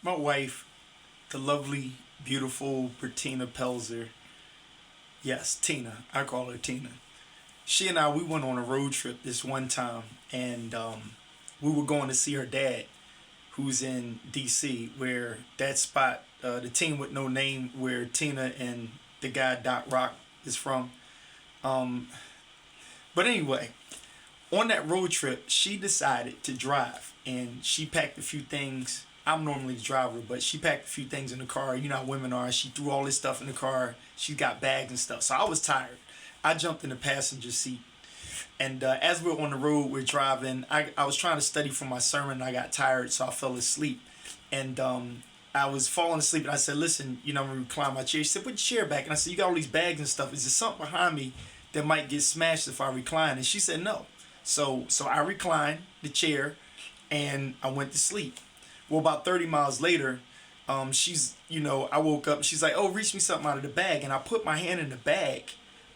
My wife, the lovely, beautiful Bertina Pelzer. Yes, Tina. I call her Tina. She and I, we went on a road trip this one time, and we were going to see her dad, who's in D.C., where that spot, the team with no name, where Tina and the guy Doc Rock is from. Um, but anyway, on that road trip, she decided to drive, and she packed a few things. I'm normally the driver, but she packed a few things in the car. You know how women are. She threw all this stuff in the car. She got bags and stuff. So I was tired. I jumped in the passenger seat. And as we were on the road, we're driving. I was trying to study for my sermon. And I got tired, so I fell asleep. And I was falling asleep, and I said, listen, I'm going to recline my chair. She said, put your chair back. And I said, you got all these bags and stuff. Is there something behind me that might get smashed if I recline? And she said, no. So I reclined the chair, and I went to sleep. Well, about 30 miles later, I woke up, and she's like, oh, reach me something out of the bag. And I put my hand in the bag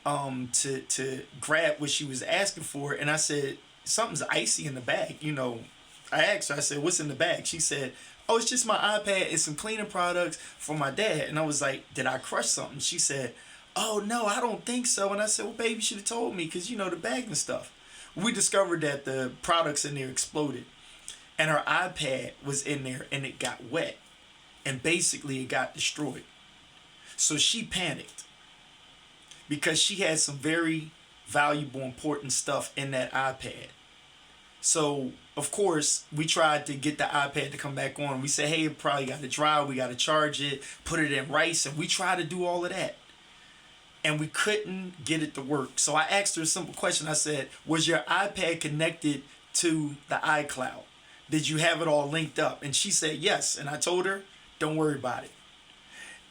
to grab what she was asking for. And I said, something's icy in the bag. I asked her, I said, what's in the bag? She said, oh, it's just my iPad and some cleaning products for my dad. And I was like, did I crush something? She said, oh, no, I don't think so. And I said, well, baby, you should have told me because, the bag and stuff. We discovered that the products in there exploded. And her iPad was in there, and it got wet. And basically, it got destroyed. So she panicked because she had some very valuable, important stuff in that iPad. So, of course, we tried to get the iPad to come back on. We said, hey, it probably got to dry. We got to charge it, put it in rice. And we tried to do all of that. And we couldn't get it to work. So I asked her a simple question. I said, was your iPad connected to the iCloud? Did you have it all linked up? And she said, yes. And I told her, don't worry about it.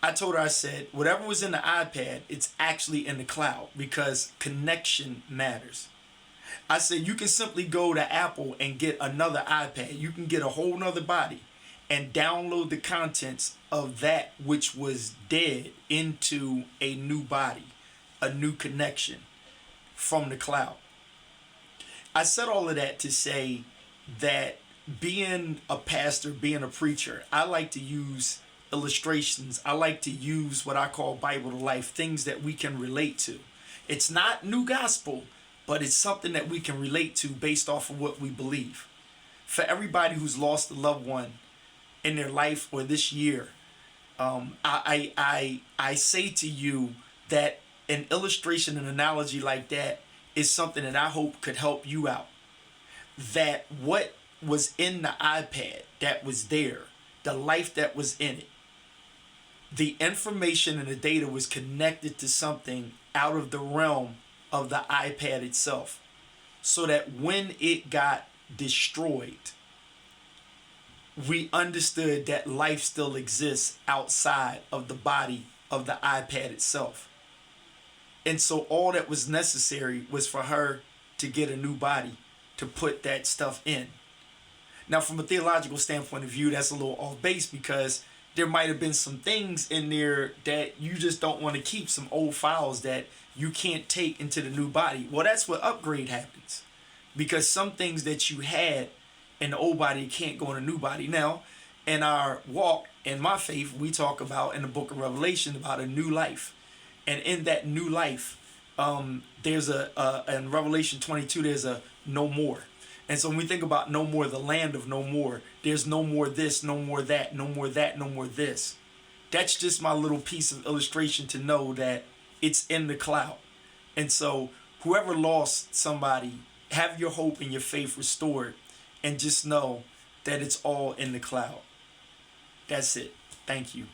I told her, I said, whatever was in the iPad, it's actually in the cloud because connection matters. I said, you can simply go to Apple and get another iPad. You can get a whole nother body and download the contents of that which was dead into a new body, a new connection from the cloud. I said all of that to say that being a pastor, being a preacher, I like to use illustrations. I like to use what I call Bible to life, things that we can relate to. It's not new gospel, but it's something that we can relate to based off of what we believe. For everybody who's lost a loved one in their life or this year, I say to you that an illustration, an analogy like that is something that I hope could help you out. That what was in the iPad that was there, the life that was in it, the information and the data was connected to something out of the realm of the iPad itself, so that when it got destroyed, we understood that life still exists outside of the body of the iPad itself. And so all that was necessary was for her to get a new body to put that stuff in. Now, from a theological standpoint of view, that's a little off base because there might have been some things in there that you just don't want to keep, some old files that you can't take into the new body. Well, that's what upgrade happens, because some things that you had in the old body can't go in a new body. Now, in our walk, in my faith, we talk about in the book of Revelation about a new life. And in that new life, there's in Revelation 22, there's a no more. And so when we think about no more, the land of no more, there's no more this, no more that, no more that, no more this. That's just my little piece of illustration to know that it's in the cloud. And so whoever lost somebody, have your hope and your faith restored, and just know that it's all in the cloud. That's it. Thank you.